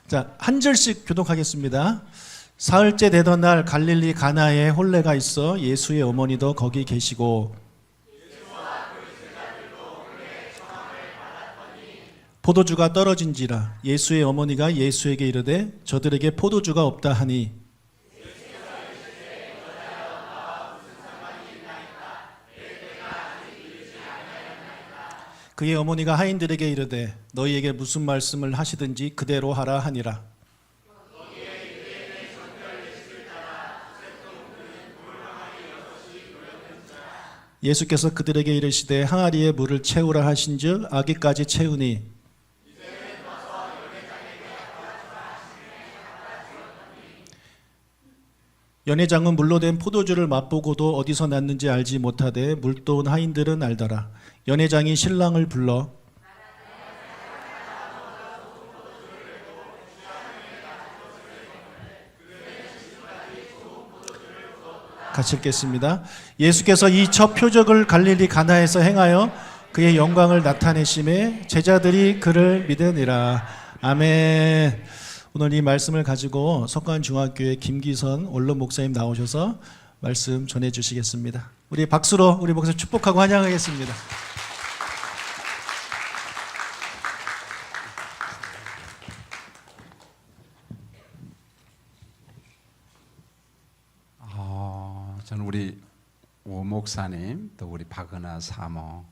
자, 한 절씩 교독하겠습니다. 사흘째 되던 날 갈릴리 가나에 혼례가 있어 예수의 어머니도 거기 계시고 포도주가 떨어진지라 예수의 어머니가 예수에게 이르되 저들에게 포도주가 없다 하니 그의 어머니가 하인들에게 이르되 너희에게 무슨 말씀을 하시든지 그대로 하라 하니라. 예수께서 그들에게 이르시되 항아리에 물을 채우라 하신즉 아기까지 채우니 연회장은 물로 된 포도주를 맛보고도 어디서 났는지 알지 못하되 물도온 하인들은 알더라. 연회장이 신랑을 불러 같이 읽겠습니다. 예수께서 이 첫 표적을 갈릴리 가나에서 행하여 그의 영광을 나타내심에 제자들이 그를 믿으니라. 아멘. 오늘 이 말씀을 가지고 석관중학교의 김기선 원로 목사님 나오셔서 말씀 전해 주시겠습니다. 우리 박수로 우리 목사님 축복하고 환영하겠습니다. 저는 우리 오 목사님 또 우리 박은하 사모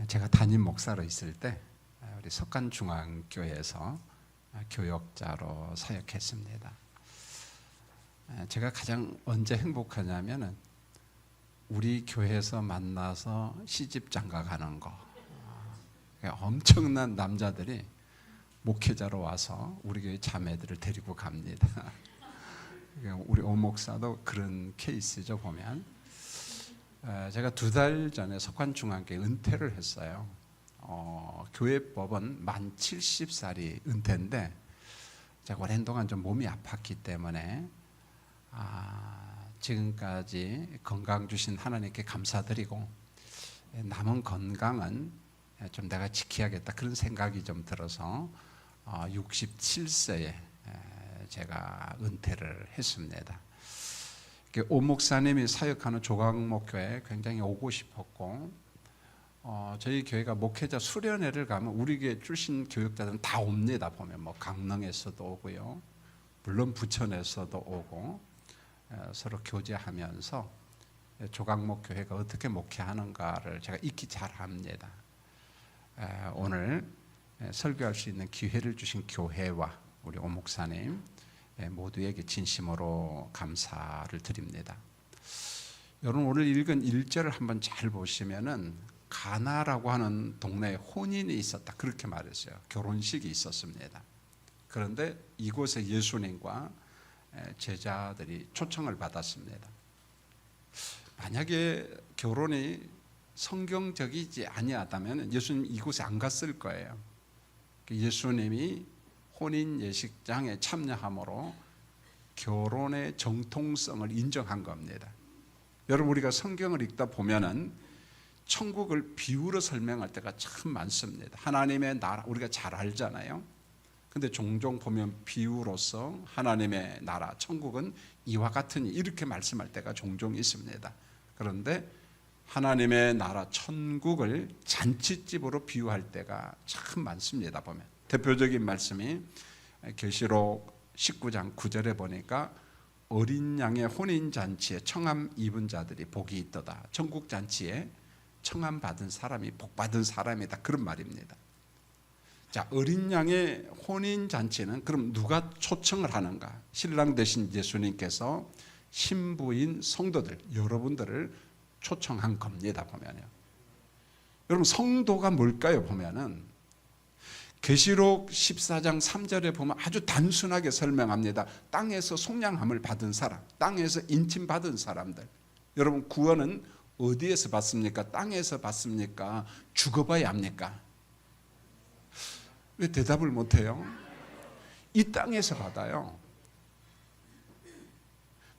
제가 담임 목사로 있을 때 우리 석관중앙교회에서 교역자로 사역했습니다. 제가 가장 언제 행복하냐면은 우리 교회에서 만나서 시집 장가가는 거. 엄청난 남자들이 목회자로 와서 우리 교회 자매들을 데리고 갑니다. 우리 오 목사도 그런 케이스죠. 보면 제가 2달 전에 석관중앙교회 은퇴를 했어요. 교회법은 만 70살이 은퇴인데 제가 오랜 동안 좀 몸이 아팠기 때문에 지금까지 건강 주신 하나님께 감사드리고 남은 건강은 좀 내가 지켜야겠다 그런 생각이 좀 들어서 67세에 제가 은퇴를 했습니다. 오 목사님이 사역하는 조각목교회 굉장히 오고 싶었고 저희 교회가 목회자 수련회를 가면 우리 교회 출신 교육자들은 다 옵니다. 보면 뭐 강릉에서도 오고요, 물론 부천에서도 오고 서로 교제하면서 조각목교회가 어떻게 목회하는가를 제가 익히 잘 합니다. 오늘 설교할 수 있는 기회를 주신 교회와 우리 오 목사님 모두에게 진심으로 감사를 드립니다. 여러분 오늘 읽은 1절을 한번 잘 보시면은 가나라고 하는 동네에 혼인이 있었다 그렇게 말했어요. 결혼식이 있었습니다. 그런데 이곳에 예수님과 제자들이 초청을 받았습니다. 만약에 결혼이 성경적이지 아니하다면 예수님 이곳에 안 갔을 거예요. 예수님이 혼인 예식장에 참여함으로 결혼의 정통성을 인정한 겁니다. 여러분 우리가 성경을 읽다 보면은 천국을 비유로 설명할 때가 참 많습니다. 하나님의 나라 우리가 잘 알잖아요. 근데 종종 보면 비유로서 하나님의 나라 천국은 이와 같으니 이렇게 말씀할 때가 종종 있습니다. 그런데 하나님의 나라 천국을 잔치집으로 비유할 때가 참 많습니다. 보면 대표적인 말씀이 계시록 19장 9절에 보니까 어린 양의 혼인잔치에 청함 입은 자들이 복이 있도다. 천국잔치에 청함 받은 사람이 복받은 사람이다 그런 말입니다. 자, 어린 양의 혼인잔치는 그럼 누가 초청을 하는가? 신랑 되신 예수님께서 신부인 성도들 여러분들을 초청한 겁니다. 보면요. 여러분 성도가 뭘까요? 보면은 계시록 14장 3절에 보면 아주 단순하게 설명합니다. 땅에서 속량함을 받은 사람, 땅에서 인침받은 사람들. 여러분 구원은 어디에서 받습니까? 땅에서 받습니까? 죽어봐야 합니까? 왜 대답을 못해요? 이 땅에서 받아요.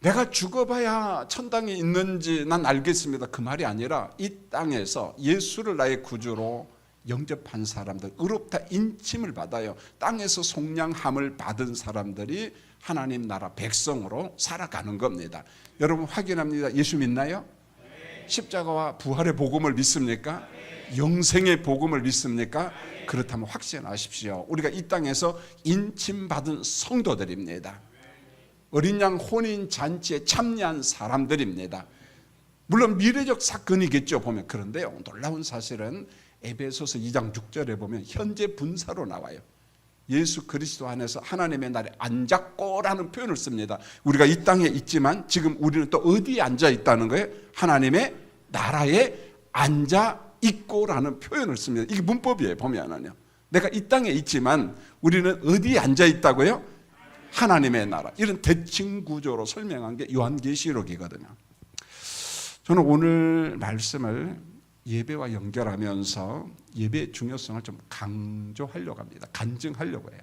내가 죽어봐야 천당에 있는지 난 알겠습니다 그 말이 아니라 이 땅에서 예수를 나의 구주로 영접한 사람들, 의롭다 인침을 받아요. 땅에서 속량함을 받은 사람들이 하나님 나라 백성으로 살아가는 겁니다. 여러분 확인합니다. 예수 믿나요? 십자가와 부활의 복음을 믿습니까? 영생의 복음을 믿습니까? 그렇다면 확신하십시오. 우리가 이 땅에서 인침받은 성도들입니다. 어린 양 혼인 잔치에 참여한 사람들입니다. 물론 미래적 사건이겠죠 보면. 그런데요, 놀라운 사실은 에베소서 2장 6절에 보면 현재 분사로 나와요. 예수 그리스도 안에서 하나님의 날에 앉았고라는 표현을 씁니다. 우리가 이 땅에 있지만 지금 우리는 또 어디에 앉아 있다는 거예요? 하나님의 나라에 앉아 있고라는 표현을 씁니다. 이게 문법이에요 보면은요. 내가 이 땅에 있지만 우리는 어디에 앉아 있다고요? 하나님의 나라. 이런 대칭 구조로 설명한 게 요한계시록이거든요. 저는 오늘 말씀을 예배와 연결하면서 예배의 중요성을 좀 강조하려고 합니다. 간증하려고 해요.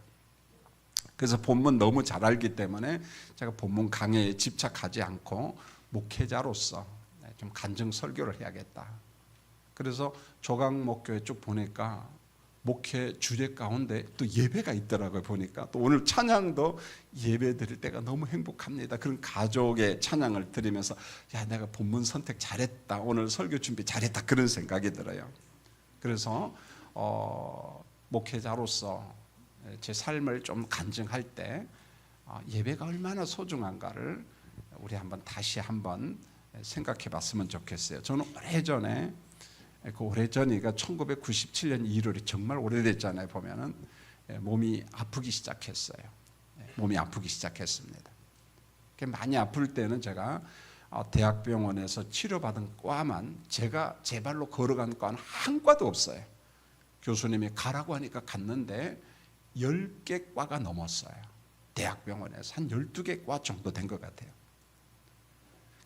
그래서 본문 너무 잘 알기 때문에 제가 본문 강의에 집착하지 않고 목회자로서 좀 간증 설교를 해야겠다. 그래서 조강목교회 쭉 보니까 목회 주제 가운데 또 예배가 있더라고요. 보니까 또 오늘 찬양도 예배 드릴 때가 너무 행복합니다. 그런 가족의 찬양을 드리면서 야, 내가 본문 선택 잘했다, 오늘 설교 준비 잘했다, 그런 생각이 들어요. 그래서 목회자로서 제 삶을 좀 간증할 때 예배가 얼마나 소중한가를 우리 다시 한번 생각해 봤으면 좋겠어요. 저는 오래전에, 그 오래전이가 1997년 2월이 정말 오래됐잖아요. 보면은 몸이 아프기 시작했어요. 몸이 아프기 시작했습니다. 많이 아플 때는 제가 대학병원에서 치료받은 과만, 제가 제 발로 걸어간 과는 한 과도 없어요. 교수님이 가라고 하니까 갔는데 10개 과가 넘었어요. 대학병원에서 한 12개 과 정도 된 것 같아요.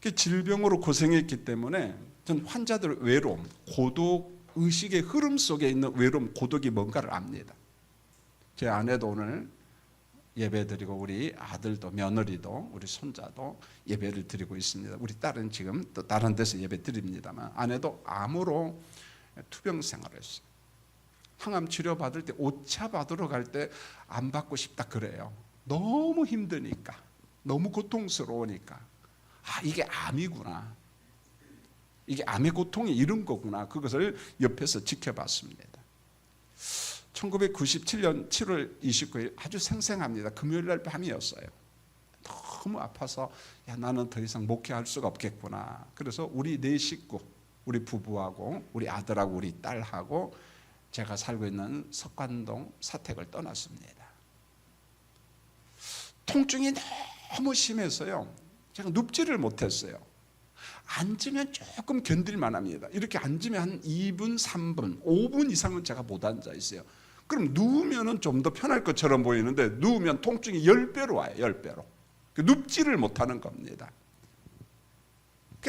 질병으로 고생했기 때문에 전 환자들의 외로움, 고독 의식의 흐름 속에 있는 외로움, 고독이 뭔가를 압니다. 제 아내도 오늘 예배드리고 우리 아들도 며느리도 우리 손자도 예배를 드리고 있습니다. 우리 딸은 지금 또 다른 데서 예배 드립니다만 아내도 암으로 투병 생활을 했어요. 항암 치료 받을 때, 오차 받으러 갈 때 안 받고 싶다 그래요. 너무 힘드니까, 너무 고통스러우니까. 이게 암이구나, 이게 암의 고통이 이런 거구나, 그것을 옆에서 지켜봤습니다. 1997년 7월 29일 아주 생생합니다. 금요일 날 밤이었어요. 너무 아파서 나는 더 이상 목회할 수가 없겠구나. 그래서 우리 네 식구, 우리 부부하고 우리 아들하고 우리 딸하고 제가 살고 있는 석관동 사택을 떠났습니다. 통증이 너무 심해서요, 제가 눕지를 못했어요. 앉으면 조금 견딜만 합니다. 이렇게 앉으면 한 2분, 3분, 5분 이상은 제가 못 앉아 있어요. 그럼 누우면 좀 더 편할 것처럼 보이는데 누우면 통증이 10배로 와요. 10배로. 눕지를 못하는 겁니다.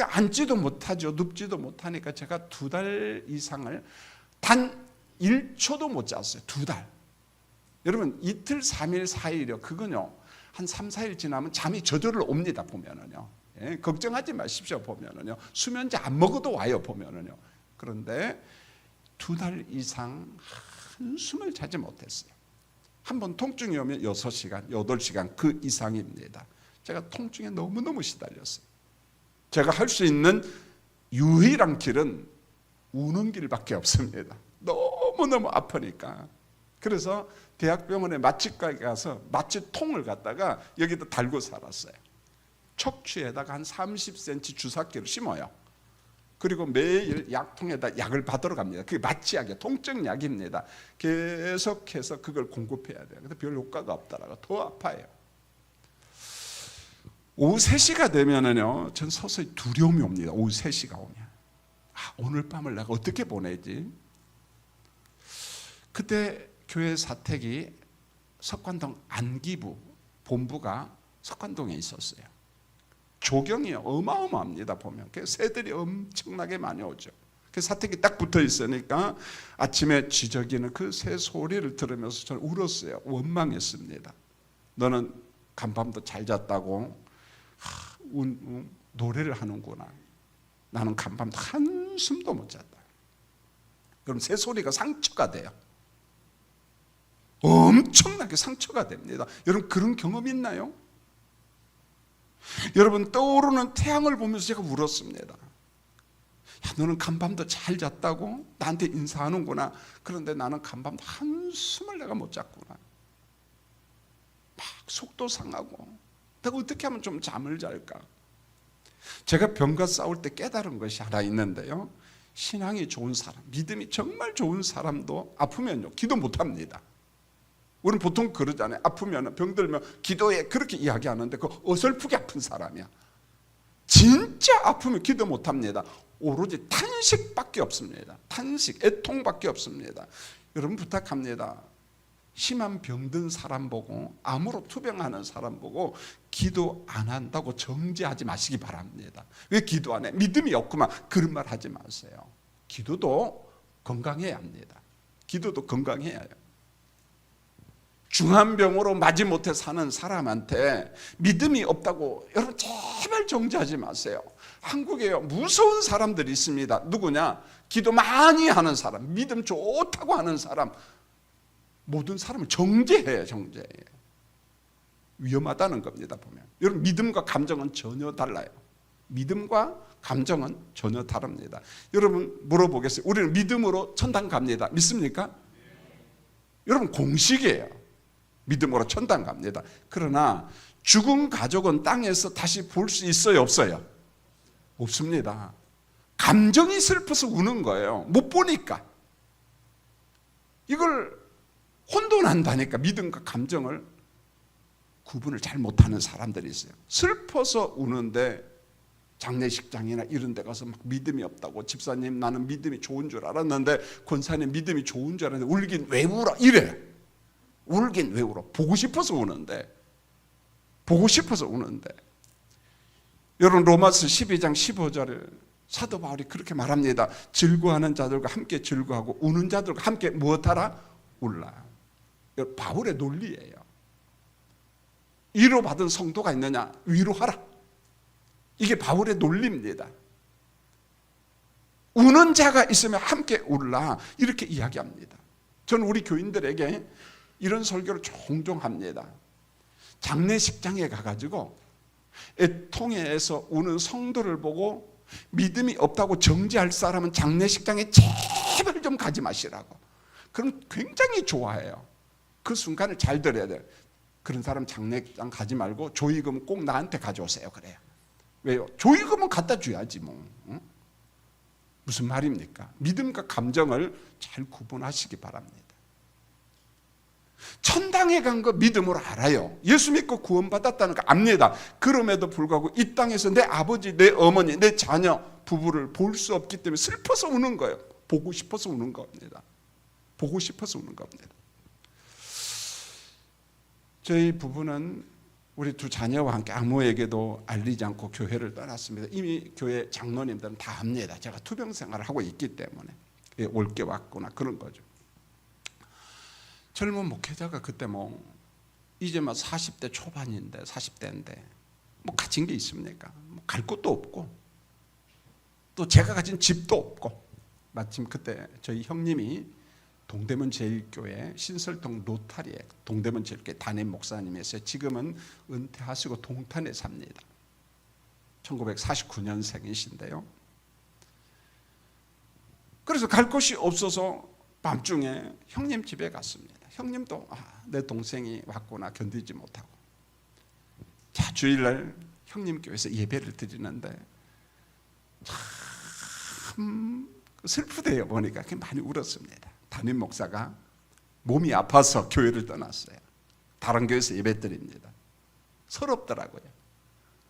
앉지도 못하죠. 눕지도 못하니까 제가 2달 이상을 단 1초도 못 잤어요. 2달. 여러분 이틀, 3일, 4일이요. 그건요, 한 3, 4일 지나면 잠이 저절로 옵니다. 보면은요. 예, 걱정하지 마십시오. 보면은요, 수면제 안 먹어도 와요. 보면은요. 그런데 2달 이상 한숨을 자지 못했어요. 한번 통증이 오면 6시간, 8시간 그 이상입니다. 제가 통증에 너무너무 시달렸어요. 제가 할 수 있는 유일한 길은 우는 길밖에 없습니다. 너무너무 아프니까. 그래서 대학병원에 맛집가게 가서 맛집통을 갖다가 여기다 달고 살았어요. 척추에다가 한 30cm 주사기를 심어요. 그리고 매일 약통에다 약을 받으러 갑니다. 그게 마취약이에요. 통증약입니다. 계속해서 그걸 공급해야 돼요. 근데 별 효과가 없더라고요. 더 아파요. 오후 3시가 되면은요, 전 서서히 두려움이 옵니다. 오후 3시가 오면. 오늘 밤을 내가 어떻게 보내지? 그때 교회 사택이 석관동 안기부 본부가 석관동에 있었어요. 조경이 어마어마합니다. 보면 새들이 엄청나게 많이 오죠. 그 사택이 딱 붙어 있으니까 아침에 지저귀는 그 새 소리를 들으면서 저는 울었어요. 원망했습니다. 너는 간밤도 잘 잤다고 노래를 하는구나. 나는 간밤도 한숨도 못 잤다. 그럼 새소리가 상처가 돼요. 엄청나게 상처가 됩니다. 여러분 그런 경험 있나요? 여러분 떠오르는 태양을 보면서 제가 울었습니다. 야, 너는 간밤도 잘 잤다고? 나한테 인사하는구나. 그런데 나는 간밤도 한숨을 내가 못 잤구나. 막 속도 상하고 내가 어떻게 하면 좀 잠을 잘까? 제가 병과 싸울 때 깨달은 것이 하나 있는데요, 신앙이 좋은 사람, 믿음이 정말 좋은 사람도 아프면요 기도 못합니다. 우리는 보통 그러잖아요. 아프면 병들면 기도해 그렇게 이야기하는데 그 어설프게 아픈 사람이야. 진짜 아프면 기도 못합니다. 오로지 탄식밖에 없습니다. 탄식, 애통밖에 없습니다. 여러분 부탁합니다. 심한 병든 사람 보고 암으로 투병하는 사람 보고 기도 안 한다고 정죄하지 마시기 바랍니다. 왜 기도 안 해? 믿음이 없구만. 그런 말 하지 마세요. 기도도 건강해야 합니다. 기도도 건강해야 해요. 중한 병으로 마지못해 사는 사람한테 믿음이 없다고 여러분 제발 정죄하지 마세요. 한국에요 무서운 사람들이 있습니다. 누구냐? 기도 많이 하는 사람, 믿음 좋다고 하는 사람, 모든 사람을 정죄해요. 정죄해요. 위험하다는 겁니다. 보면 여러분 믿음과 감정은 전혀 달라요. 믿음과 감정은 전혀 다릅니다. 여러분 물어보겠어요. 우리는 믿음으로 천당 갑니다. 믿습니까? 여러분 공식이에요. 믿음으로 천당 갑니다. 그러나 죽은 가족은 땅에서 다시 볼 수 있어요? 없어요? 없습니다. 감정이 슬퍼서 우는 거예요. 못 보니까. 이걸 혼돈한다니까. 믿음과 감정을 구분을 잘 못하는 사람들이 있어요. 슬퍼서 우는데 장례식장이나 이런 데 가서 막 믿음이 없다고, 집사님 나는 믿음이 좋은 줄 알았는데, 권사님 믿음이 좋은 줄 알았는데 울긴 왜 울어? 이래. 울긴 왜 울어? 보고 싶어서 우는데. 보고 싶어서 우는데. 여러분 로마서 12장 15절에 사도 바울이 그렇게 말합니다. 즐거워하는 자들과 함께 즐거워하고 우는 자들과 함께 무엇하라? 울라. 바울의 논리예요. 위로받은 성도가 있느냐? 위로하라. 이게 바울의 논리입니다. 우는 자가 있으면 함께 울라. 이렇게 이야기합니다. 저는 우리 교인들에게 이런 설교를 종종 합니다. 장례식장에 가가지고 애통해서 우는 성도를 보고 믿음이 없다고 정죄할 사람은 장례식장에 제발 좀 가지 마시라고. 그럼 굉장히 좋아해요. 그 순간을 잘 들어야 돼요. 그런 사람 장례식장 가지 말고 조의금 꼭 나한테 가져오세요. 그래요. 왜요? 조의금은 갖다 줘야지 뭐. 응? 무슨 말입니까? 믿음과 감정을 잘 구분하시기 바랍니다. 천당에 간 거 믿음으로 알아요. 예수 믿고 구원받았다는 거 압니다. 그럼에도 불구하고 이 땅에서 내 아버지, 내 어머니, 내 자녀, 부부를 볼 수 없기 때문에 슬퍼서 우는 거예요. 보고 싶어서 우는 겁니다. 보고 싶어서 우는 겁니다. 저희 부부는 우리 두 자녀와 함께 아무에게도 알리지 않고 교회를 떠났습니다. 이미 교회 장로님들은 다 압니다. 제가 투병 생활을 하고 있기 때문에 올게 왔구나 그런 거죠. 젊은 목회자가 그때 뭐 이제 막 40대 초반인데 40대인데 뭐 가진 게 있습니까? 뭐 갈 곳도 없고 또 제가 가진 집도 없고, 마침 그때 저희 형님이 동대문 제일교회 신설동 로타리에 동대문 제일교회 담임 목사님이었어요. 지금은 은퇴하시고 동탄에 삽니다. 1949년생이신데요. 그래서 갈 곳이 없어서 밤중에 형님 집에 갔습니다. 형님도 내 동생이 왔구나 견디지 못하고. 자, 주일날 형님 교회에서 예배를 드리는데 참 슬프대요. 보니까 많이 울었습니다. 담임 목사가 몸이 아파서 교회를 떠났어요. 다른 교회에서 예배 드립니다. 서럽더라고요.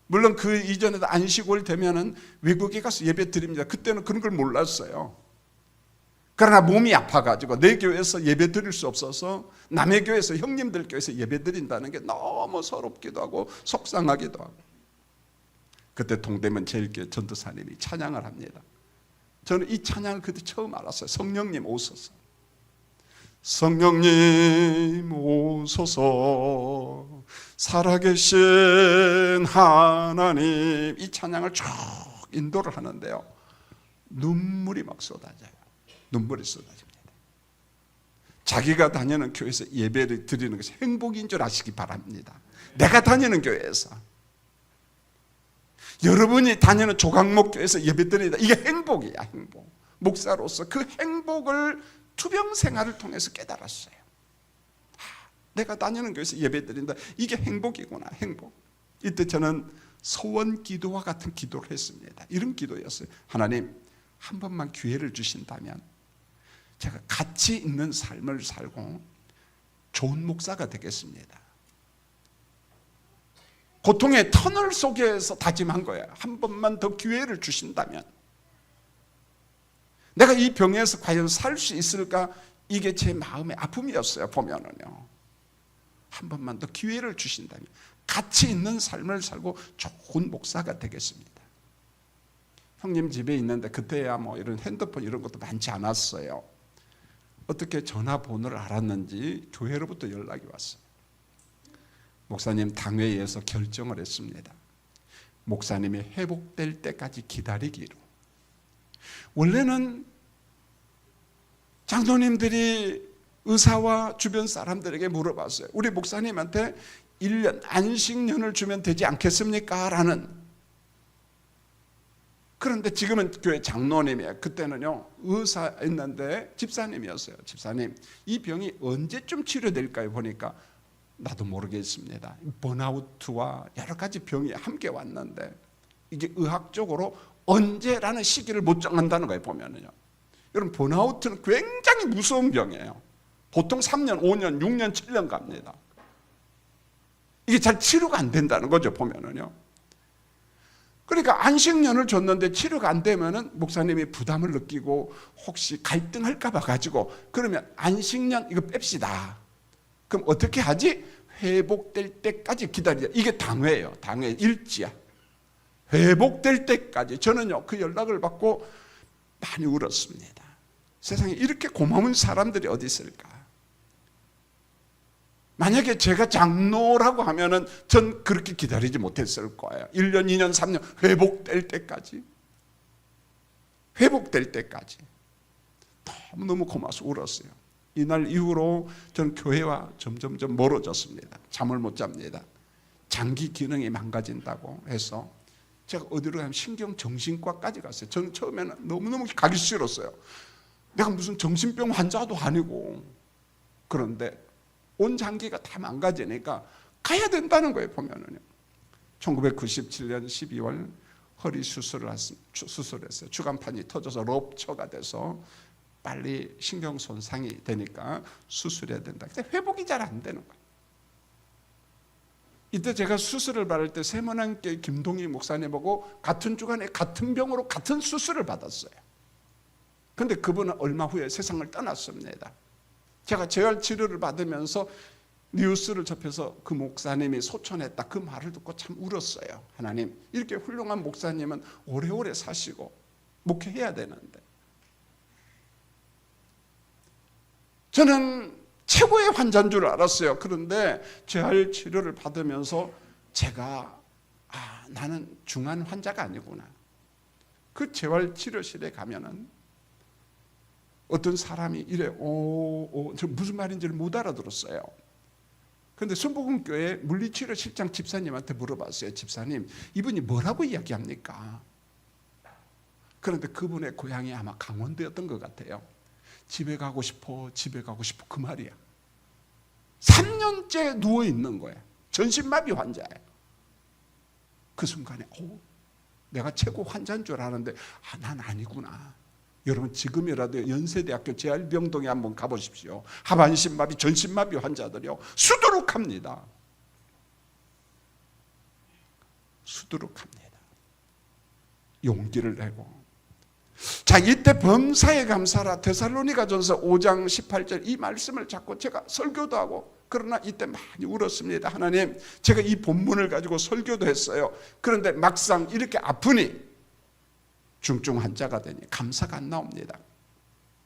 물론 그 이전에도 안식월 되면은 외국에 가서 예배 드립니다. 그때는 그런 걸 몰랐어요. 그러나 몸이 아파가지고 내 교회에서 예배 드릴 수 없어서 남의 교회에서, 형님들 교회에서 예배 드린다는 게 너무 서럽기도 하고 속상하기도 하고. 그때 동대문 제일교회 전도사님이 찬양을 합니다. 저는 이 찬양을 그때 처음 알았어요. 성령님 오소서. 성령님 오소서, 살아계신 하나님. 이 찬양을 쭉 인도를 하는데요, 눈물이 막 쏟아져요. 눈물이 쏟아집니다. 자기가 다니는 교회에서 예배를 드리는 것이 행복인 줄 아시기 바랍니다. 내가 다니는 교회에서, 여러분이 다니는 조각목 교회에서 예배 드린다, 이게 행복이야. 행복. 목사로서 그 행복을 투병 생활을 통해서 깨달았어요. 내가 다니는 교회에서 예배 드린다, 이게 행복이구나. 행복. 이때 저는 소원 기도와 같은 기도를 했습니다. 이런 기도였어요. 하나님, 한 번만 기회를 주신다면 제가 가치 있는 삶을 살고 좋은 목사가 되겠습니다. 고통의 터널 속에서 다짐한 거예요. 한 번만 더 기회를 주신다면 내가 이 병에서 과연 살 수 있을까? 이게 제 마음의 아픔이었어요. 보면은요, 한 번만 더 기회를 주신다면 가치 있는 삶을 살고 좋은 목사가 되겠습니다. 형님 집에 있는데 그때야 뭐 이런 핸드폰 이런 것도 많지 않았어요. 어떻게 전화번호를 알았는지 교회로부터 연락이 왔어요. 목사님, 당회에서 결정을 했습니다. 목사님이 회복될 때까지 기다리기로. 원래는 장로님들이 의사와 주변 사람들에게 물어봤어요. 우리 목사님한테 1년 안식년을 주면 되지 않겠습니까? 라는. 그런데 지금은 교회 장로님이에요. 그때는요, 의사였는데 집사님이었어요. 집사님, 이 병이 언제쯤 치료될까요? 보니까 나도 모르겠습니다. 번아웃과 여러 가지 병이 함께 왔는데 이게 의학적으로 언제라는 시기를 못 정한다는 거예요. 보면은요, 여러분, 번아웃은 굉장히 무서운 병이에요. 보통 3년, 5년, 6년, 7년 갑니다. 이게 잘 치료가 안 된다는 거죠. 보면은요. 그러니까 안식년을 줬는데 치료가 안 되면은 목사님이 부담을 느끼고 혹시 갈등할까 봐 가지고, 그러면 안식년 이거 뺍시다. 그럼 어떻게 하지? 회복될 때까지 기다리자. 이게 당회예요. 당회 일지야. 회복될 때까지. 저는요, 그 연락을 받고 많이 울었습니다. 세상에 이렇게 고마운 사람들이 어디 있을까? 만약에 제가 장로라고 하면은 전 그렇게 기다리지 못했을 거예요. 1년, 2년, 3년 회복될 때까지. 회복될 때까지. 너무너무 고마워서 울었어요. 이날 이후로 전 교회와 점점 멀어졌습니다. 잠을 못 잡니다. 장기 기능이 망가진다고 해서 제가 어디로 가면 신경정신과까지 갔어요. 저는 처음에는 너무너무 가기 싫었어요. 내가 무슨 정신병 환자도 아니고. 그런데 온 장기가 다 망가지니까 가야 된다는 거예요. 보면은요. 1997년 12월 허리 수술했어요. 주간판이 터져서 럽처가 돼서 빨리 신경 손상이 되니까 수술해야 된다. 근데 회복이 잘 안 되는 거예요. 이때 제가 수술을 받을 때 세문안교회 김동희 목사님하고 같은 주간에 같은 병으로 같은 수술을 받았어요. 그런데 그분은 얼마 후에 세상을 떠났습니다. 제가 재활 치료를 받으면서 뉴스를 접해서 그 목사님이 소천했다, 그 말을 듣고 참 울었어요. 하나님, 이렇게 훌륭한 목사님은 오래오래 사시고 목회해야 되는데. 저는 최고의 환자인 줄 알았어요. 그런데 재활 치료를 받으면서 제가 나는 중한 환자가 아니구나. 그 재활 치료실에 가면은 어떤 사람이 이래 저 무슨 말인지를 못 알아들었어요. 그런데 순복음교회 물리치료실장 집사님한테 물어봤어요. 집사님, 이분이 뭐라고 이야기합니까? 그런데 그분의 고향이 아마 강원도였던 것 같아요. 집에 가고 싶어, 집에 가고 싶어, 그 말이야. 3년째 누워있는 거예요. 전신마비 환자예요. 그 순간에 내가 최고 환자인 줄 아는데 난 아니구나. 여러분, 지금이라도 연세대학교 재활병동에 한번 가보십시오. 하반신마비, 전신마비 환자들이요, 수두룩합니다. 수두룩합니다. 용기를 내고. 자, 이때 범사에 감사라, 데살로니가전서 5장 18절 이 말씀을 잡고 제가 설교도 하고, 그러나 이때 많이 울었습니다. 하나님, 제가 이 본문을 가지고 설교도 했어요. 그런데 막상 이렇게 아프니 중증 환자가 되니 감사가 안 나옵니다.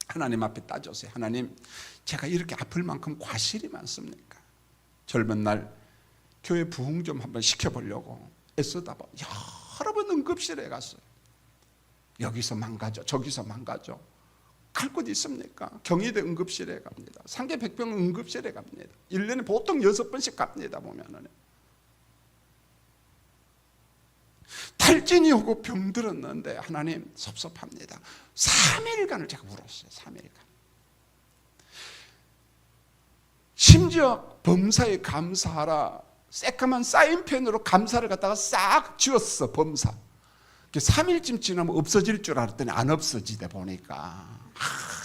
하나님 앞에 따져서, 하나님, 제가 이렇게 아플 만큼 과실이 많습니까? 젊은 날 교회 부흥 좀 한번 시켜보려고 애쓰다 여러 번 응급실에 갔어요. 여기서 망가져, 저기서 망가져. 갈 곳 있습니까? 경희대 응급실에 갑니다. 상계 백병 응급실에 갑니다. 1년에 보통 6번씩 갑니다. 보면은 탈진이 오고 병들었는데 하나님 섭섭합니다. 3일간을 제가 울었어요. 3일간. 심지어 범사에 감사하라 새까만 사인펜으로 감사를 갖다가 싹 지웠어. 범사. 3일쯤 지나면 없어질 줄 알았더니 안 없어지다 보니까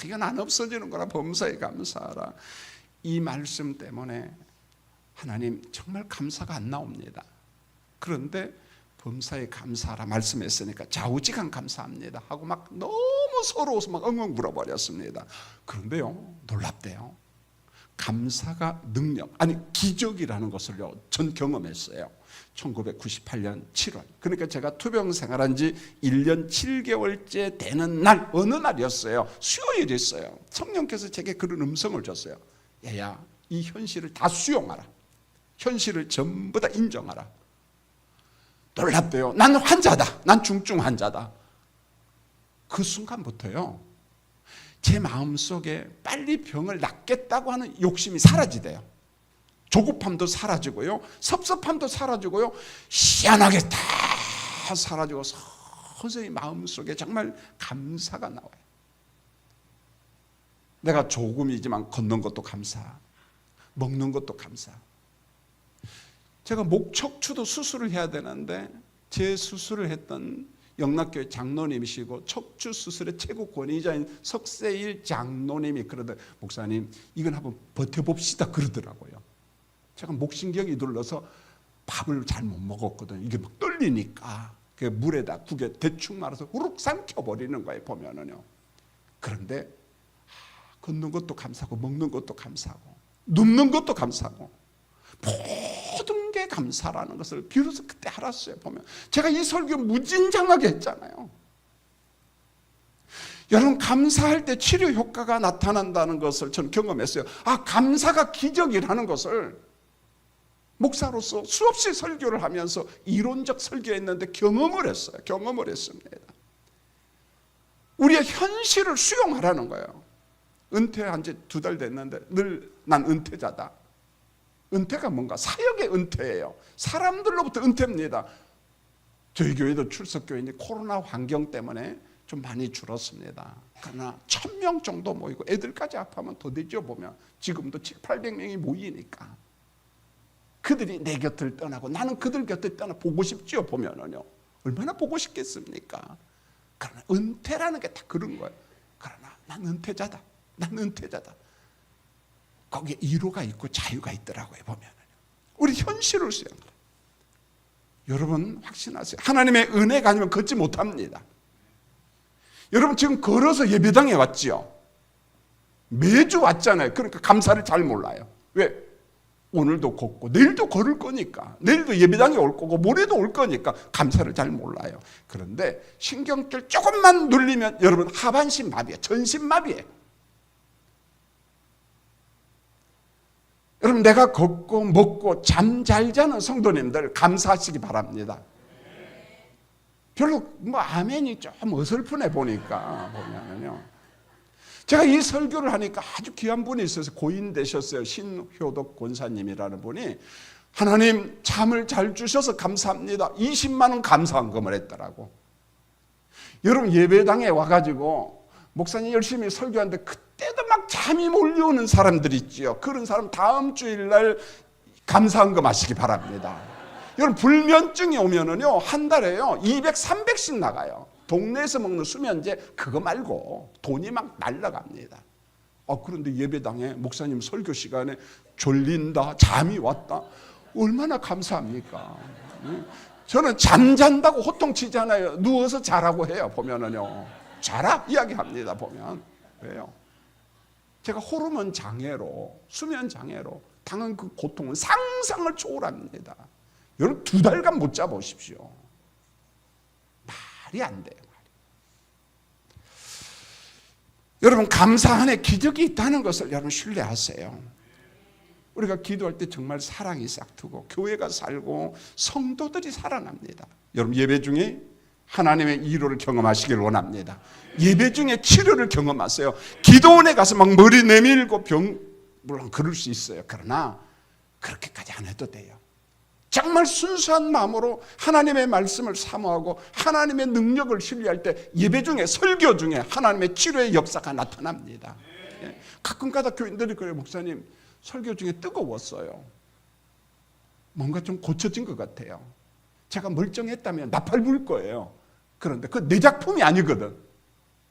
이건 안 없어지는 거라. 범사에 감사하라. 이 말씀 때문에 하나님 정말 감사가 안 나옵니다. 그런데 범사에 감사하라 말씀했으니까 좌우지간 감사합니다 하고 막 너무 서러워서 막 엉엉 울어버렸습니다. 그런데요, 놀랍대요. 감사가 능력, 아니 기적이라는 것을요 전 경험했어요. 1998년 7월. 그러니까 제가 투병 생활한 지 1년 7개월째 되는 날, 어느 날이었어요. 수요일이었어요. 성령께서 제게 그런 음성을 줬어요. 얘야, 이 현실을 다 수용하라. 현실을 전부 다 인정하라. 놀랍대요. 난 환자다. 난 중증 환자다. 그 순간부터요 제 마음속에 빨리 병을 낫겠다고 하는 욕심이 사라지대요. 조급함도 사라지고요, 섭섭함도 사라지고요, 희한하게 다 사라지고 서서히 마음속에 정말 감사가 나와요. 내가 조금이지만 걷는 것도 감사, 먹는 것도 감사. 제가 목척추도 수술을 해야 되는데 제 수술을 했던 영락교회 장로님이시고 척추 수술의 최고 권위자인 석세일 장로님이 그러더니 목사님 이건 한번 버텨봅시다 그러더라고요. 제가 목신경이 눌러서 밥을 잘 못 먹었거든요. 이게 막 떨리니까 그 물에다 국에 대충 말아서 후룩 삼켜버리는 거예요 보면은요. 그런데 걷는 것도 감사하고 먹는 것도 감사하고 눕는 것도 감사하고 모든 게 감사라는 것을 비로소 그때 알았어요. 보면 제가 이 설교 무진장하게 했잖아요. 여러분 감사할 때 치료 효과가 나타난다는 것을 저는 경험했어요. 감사가 기적이라는 것을 목사로서 수없이 설교를 하면서 이론적 설교했는데 경험을 했어요. 경험을 했습니다. 우리의 현실을 수용하라는 거예요. 은퇴한 지 2달 됐는데 늘 난 은퇴자다. 은퇴가 뭔가? 사역의 은퇴예요. 사람들로부터 은퇴입니다. 저희 교회도 출석교회인데 코로나 환경 때문에 좀 많이 줄었습니다. 그러나 1000명 정도 모이고 애들까지 합하면 더 되죠. 보면 지금도 700~800명이 모이니까 그들이 내 곁을 떠나고 나는 그들 곁을 떠나 보고 싶지요. 보면은요 얼마나 보고 싶겠습니까? 그러나 은퇴라는 게 다 그런 거예요. 그러나 난 은퇴자다. 난 은퇴자다. 거기에 위로가 있고 자유가 있더라고요. 보면은요 우리 현실을 수용해요. 여러분 확신하세요. 하나님의 은혜가 아니면 걷지 못합니다. 여러분 지금 걸어서 예배당에 왔지요. 매주 왔잖아요. 그러니까 감사를 잘 몰라요. 왜? 오늘도 걷고 내일도 걸을 거니까, 내일도 예배당에 올 거고 모레도 올 거니까 감사를 잘 몰라요. 그런데 신경줄 조금만 눌리면 여러분 하반신 마비예요. 전신 마비예요. 여러분 내가 걷고 먹고 잠 잘 자는 성도님들 감사하시기 바랍니다. 별로 아멘이 좀 어설프네 보니까 보면은요. 제가 이 설교를 하니까 아주 귀한 분이 있어서 고인 되셨어요. 신효덕 권사님이라는 분이 하나님 잠을 잘 주셔서 감사합니다. 20만 원 감사한금을 했더라고. 여러분 예배당에 와가지고 목사님 열심히 설교하는데 그때도 막 잠이 몰려오는 사람들 있지요. 그런 사람 다음 주일날 감사한금 하시기 바랍니다. 여러분 불면증이 오면은요 한 달에요 200, 300씩 나가요. 동네에서 먹는 수면제 그거 말고 돈이 막 날라갑니다. 그런데 예배당에 목사님 설교 시간에 졸린다, 잠이 왔다, 얼마나 감사합니까? 저는 잠잔다고 호통치잖아요. 누워서 자라고 해요. 보면은요 자라 이야기합니다. 보면 왜요? 제가 호르몬 장애로, 수면 장애로 당한 그 고통은 상상을 초월합니다. 여러분 2달간 못 자보십시오. 말이 안 돼요. 여러분 감사 안에 기적이 있다는 것을 여러분 신뢰하세요. 우리가 기도할 때 정말 사랑이 싹트고 교회가 살고 성도들이 살아납니다. 여러분 예배 중에 하나님의 위로를 경험하시길 원합니다. 예배 중에 치료를 경험하세요. 기도원에 가서 막 머리 내밀고 물론 그럴 수 있어요. 그러나 그렇게까지 안 해도 돼요. 정말 순수한 마음으로 하나님의 말씀을 사모하고 하나님의 능력을 신뢰할 때 예배 중에, 설교 중에 하나님의 치료의 역사가 나타납니다. 가끔가다 교인들이 그래요. 목사님, 설교 중에 뜨거웠어요. 뭔가 좀 고쳐진 것 같아요. 제가 멀쩡했다면 나팔 불 거예요. 그런데 그건 내 작품이 아니거든.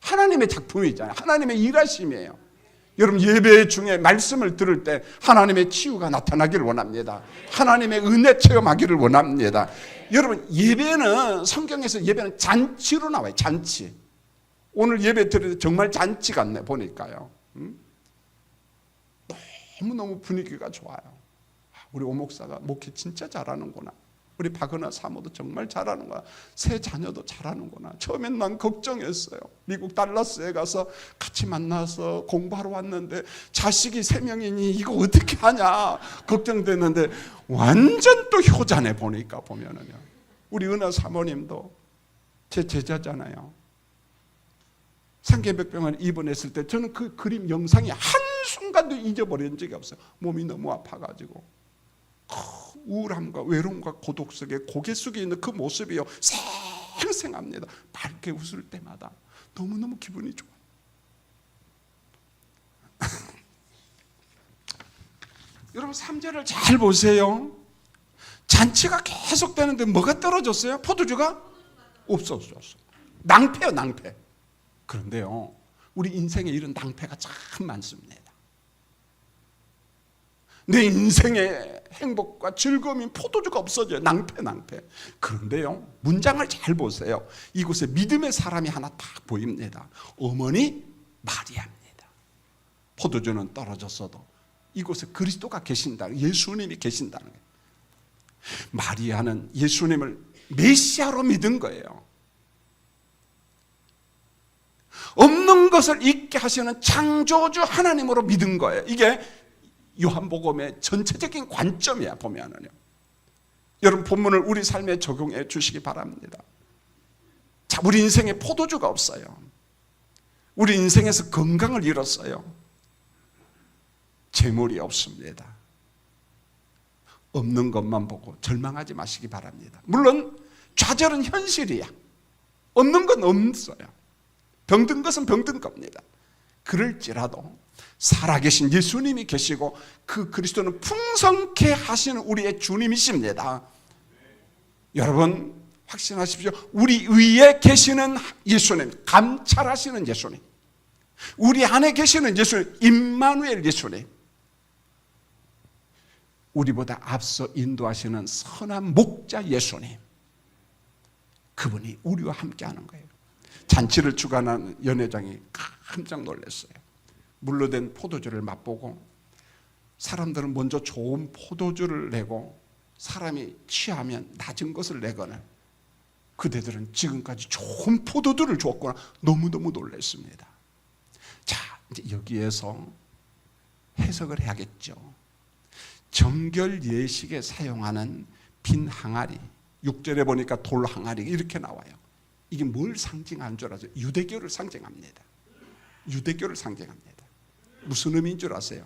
하나님의 작품이잖아요. 하나님의 일하심이에요. 여러분, 예배 중에 말씀을 들을 때 하나님의 치유가 나타나기를 원합니다. 하나님의 은혜 체험하기를 원합니다. 여러분, 예배는, 성경에서 예배는 잔치로 나와요. 잔치. 오늘 예배 드릴 때 정말 잔치 같네 보니까요. 너무너무 분위기가 좋아요. 우리 오 목사가 목회 진짜 잘하는구나. 우리 박은하 사모도 정말 잘하는구나. 새 자녀도 잘하는구나. 처음엔 난 걱정했어요. 미국 달라스에 가서 같이 만나서 공부하러 왔는데 자식이 3명이니 이거 어떻게 하냐 걱정됐는데 완전 또 효자네 보면은요. 우리 은하 사모님도 제 제자잖아요. 상계백병을 입원했을 때 저는 그 그림 영상이 한순간도 잊어버린 적이 없어요. 몸이 너무 아파가지고 우울함과 외로움과 고독 속에 고개 숙여 있는 그 모습이요, 생생합니다. 밝게 웃을 때마다 너무너무 기분이 좋아요. 여러분, 3절을 잘 보세요. 잔치가 계속 되는데 뭐가 떨어졌어요? 포도주가 없어졌어요. 낭패요, 낭패. 그런데요, 우리 인생에 이런 낭패가 참 많습니다. 내 인생의 행복과 즐거움이 포도주가 없어져요. 낭패. 그런데요, 문장을 잘 보세요. 이곳에 믿음의 사람이 하나 딱 보입니다. 어머니 마리아입니다. 포도주는 떨어졌어도 이곳에 그리스도가 계신다, 예수님이 계신다는 거예요. 마리아는 예수님을 메시아로 믿은 거예요. 없는 것을 있게 하시는 창조주 하나님으로 믿은 거예요. 이게 요한복음의 전체적인 관점이야 보면은요. 여러분, 본문을 우리 삶에 적용해 주시기 바랍니다. 자, 우리 인생에 포도주가 없어요. 우리 인생에서 건강을 잃었어요. 재물이 없습니다. 없는 것만 보고 절망하지 마시기 바랍니다. 물론 좌절은 현실이야. 없는 건 없어요. 병든 것은 병든 겁니다. 그럴지라도 살아계신 예수님이 계시고 그 그리스도는 풍성케 하시는 우리의 주님이십니다. 여러분, 확신하십시오. 우리 위에 계시는 예수님, 감찰하시는 예수님, 우리 안에 계시는 예수님, 임마누엘 예수님, 우리보다 앞서 인도하시는 선한 목자 예수님, 그분이 우리와 함께하는 거예요. 잔치를 주관하는 연회장이 깜짝 놀랐어요. 물로 된 포도주를 맛보고 사람들은 먼저 좋은 포도주를 내고 사람이 취하면 낮은 것을 내거나 그대들은 지금까지 좋은 포도주를 줬구나 너무너무 놀랐습니다. 자, 이제 여기에서 해석을 해야겠죠. 정결 예식에 사용하는 빈 항아리, 6절에 보니까 돌 항아리 이렇게 나와요. 이게 뭘 상징하는 줄 아세요? 유대교를 상징합니다. 유대교를 상징합니다. 무슨 의미인 줄 아세요?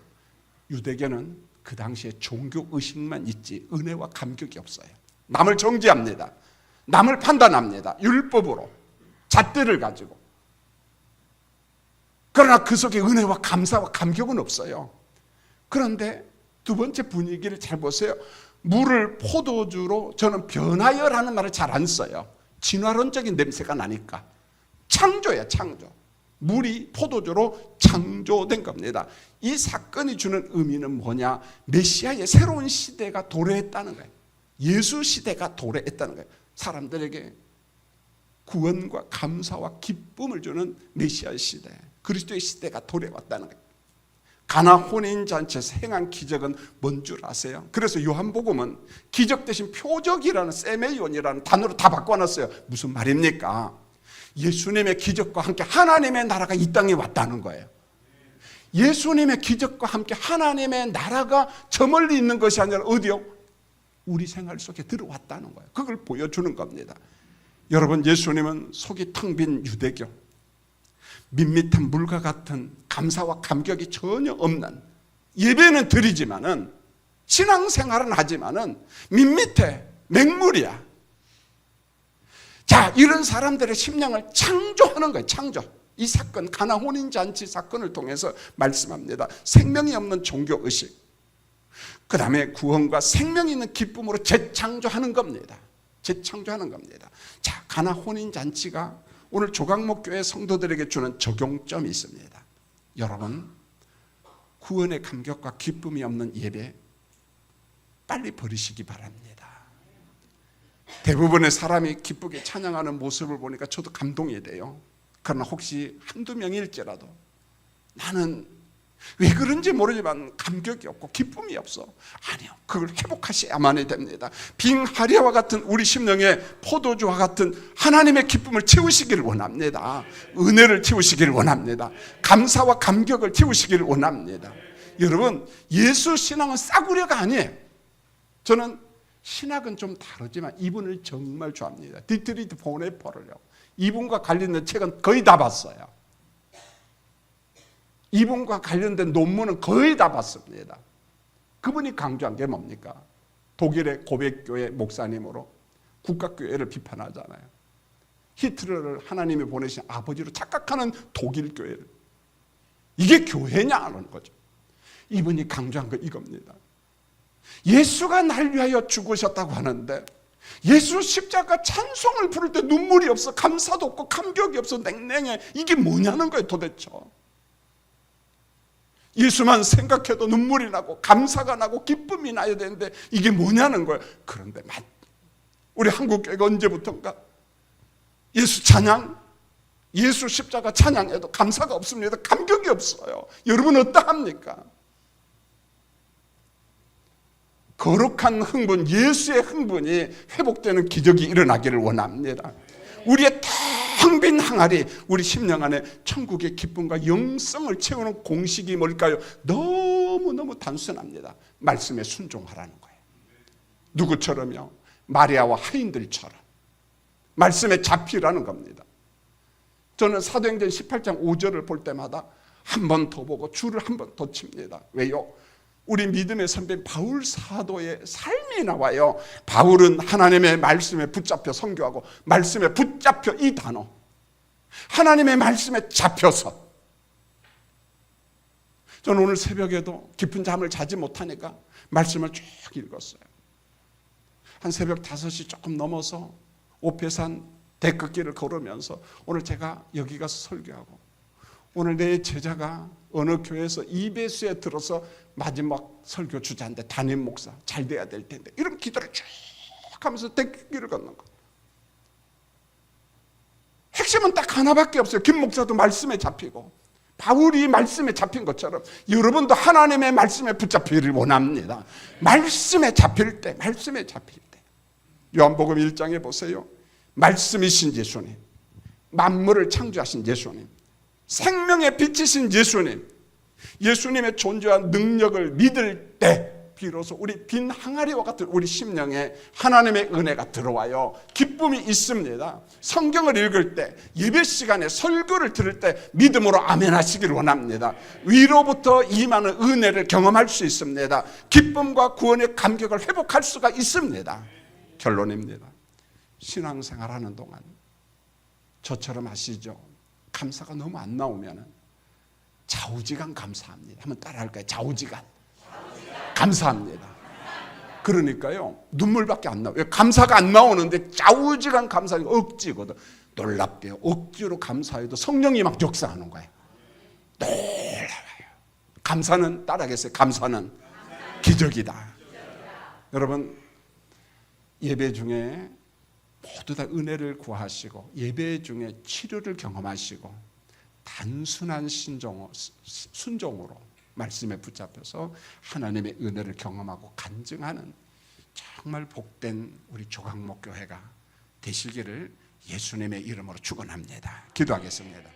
유대교는 그 당시에 종교 의식만 있지 은혜와 감격이 없어요. 남을 정죄합니다. 남을 판단합니다. 율법으로, 잣대를 가지고. 그러나 그 속에 은혜와 감사와 감격은 없어요. 그런데 두 번째 분위기를 잘 보세요. 물을 포도주로 저는 변하여라는 말을 잘 안 써요. 진화론적인 냄새가 나니까. 창조야, 창조. 물이 포도주로 창조된 겁니다. 이 사건이 주는 의미는 뭐냐? 메시아의 새로운 시대가 도래했다는 거예요. 예수 시대가 도래했다는 거예요. 사람들에게 구원과 감사와 기쁨을 주는 메시아의 시대, 그리스도의 시대가 도래왔다는 거예요. 가나 혼인잔치에서 행한 기적은 뭔 줄 아세요? 그래서 요한복음은 기적 대신 표적이라는 세메이온이라는 단어로 다 바꿔놨어요. 무슨 말입니까? 예수님의 기적과 함께 하나님의 나라가 이 땅에 왔다는 거예요. 예수님의 기적과 함께 하나님의 나라가 저 멀리 있는 것이 아니라 어디요? 우리 생활 속에 들어왔다는 거예요. 그걸 보여주는 겁니다. 여러분, 예수님은 속이 텅 빈 유대교, 밋밋한 물과 같은 감사와 감격이 전혀 없는, 예배는 드리지만은 신앙생활은 하지만은 밋밋해, 맹물이야. 자, 이런 사람들의 심령을 창조하는 거예요. 창조. 이 사건, 가나 혼인잔치 사건을 통해서 말씀합니다. 생명이 없는 종교의식, 그 다음에 구원과 생명이 있는 기쁨으로 재창조하는 겁니다. 재창조하는 겁니다. 자, 가나 혼인잔치가 오늘 조각목교회 성도들에게 주는 적용점이 있습니다. 여러분, 구원의 감격과 기쁨이 없는 예배 빨리 버리시기 바랍니다. 대부분의 사람이 기쁘게 찬양하는 모습을 보니까 저도 감동이 돼요. 그러나 혹시 한두 명일지라도 나는 왜 그런지 모르지만 감격이 없고 기쁨이 없어. 아니요, 그걸 회복하셔야만 됩니다. 빙하리와 같은 우리 심령에 포도주와 같은 하나님의 기쁨을 채우시기를 원합니다. 은혜를 채우시기를 원합니다. 감사와 감격을 채우시기를 원합니다. 여러분, 예수 신앙은 싸구려가 아니에요. 저는 신학은 좀 다르지만 이분을 정말 좋아합니다. 디트리트 보네퍼를요, 이분과 관련된 책은 거의 다 봤어요. 이분과 관련된 논문은 거의 다 봤습니다. 그분이 강조한 게 뭡니까? 독일의 고백교회 목사님으로 국가교회를 비판하잖아요. 히틀러를 하나님이 보내신 아버지로 착각하는 독일 교회를, 이게 교회냐 하는 거죠. 이분이 강조한 거 이겁니다. 예수가 날 위하여 죽으셨다고 하는데 예수 십자가 찬송을 부를 때 눈물이 없어, 감사도 없고 감격이 없어, 냉랭해. 이게 뭐냐는 거예요 도대체. 예수만 생각해도 눈물이 나고 감사가 나고 기쁨이 나야 되는데 이게 뭐냐는 거예요. 그런데 우리 한국교회가 언제부턴가 예수 찬양, 예수 십자가 찬양해도 감사가 없습니다. 감격이 없어요. 여러분 어떠합니까? 거룩한 흥분, 예수의 흥분이 회복되는 기적이 일어나기를 원합니다. 우리의 텅 빈 항아리, 우리 심령 안에 천국의 기쁨과 영성을 채우는 공식이 뭘까요? 너무너무 단순합니다. 말씀에 순종하라는 거예요. 누구처럼요? 마리아와 하인들처럼 말씀에 잡히라는 겁니다. 저는 사도행전 18장 5절을 볼 때마다 한 번 더 보고 줄을 한 번 더 칩니다. 왜요? 우리 믿음의 선배 바울 사도의 삶이 나와요. 바울은 하나님의 말씀에 붙잡혀 선교하고, 말씀에 붙잡혀, 이 단어, 하나님의 말씀에 잡혀서. 저는 오늘 새벽에도 깊은 잠을 자지 못하니까 말씀을 쭉 읽었어요. 한 새벽 5시 조금 넘어서 오페산 데크길을 걸으면서 오늘 제가 여기 가서 설교하고, 오늘 내 제자가 어느 교회에서 이배수에 들어서 마지막 설교 주자인데 담임 목사 잘 돼야 될 텐데, 이런 기도를 쭉 하면서 데크길을 걷는 거. 핵심은 딱 하나밖에 없어요. 김 목사도 말씀에 잡히고 바울이 말씀에 잡힌 것처럼 여러분도 하나님의 말씀에 붙잡히기를 원합니다. 말씀에 잡힐 때, 말씀에 잡힐 때. 요한복음 1장에 보세요. 말씀이신 예수님, 만물을 창조하신 예수님, 생명의 빛이신 예수님, 예수님의 존재와 능력을 믿을 때 비로소 우리 빈 항아리와 같은 우리 심령에 하나님의 은혜가 들어와요. 기쁨이 있습니다. 성경을 읽을 때, 예배 시간에 설교를 들을 때 믿음으로 아멘 하시길 원합니다. 위로부터 임하는 은혜를 경험할 수 있습니다. 기쁨과 구원의 감격을 회복할 수가 있습니다. 결론입니다. 신앙생활하는 동안 저처럼 하시죠. 감사가 너무 안 나오면 좌우지간 감사합니다. 한번 따라할까요? 좌우지간 감사합니다. 그러니까요, 눈물밖에 안 나와요. 감사가 안 나오는데 좌우지간 감사하니까 억지거든. 놀랍게요, 억지로 감사해도 성령이 막 역사하는 거예요. 놀라워요. 감사는 따라하겠어요? 감사는 기적이다. 여러분, 예배 중에 모두 다 은혜를 구하시고, 예배 중에 치료를 경험하시고, 단순한 순종으로 말씀에 붙잡혀서 하나님의 은혜를 경험하고 간증하는 정말 복된 우리 조각목교회가 되시기를 예수님의 이름으로 축원합니다. 기도하겠습니다.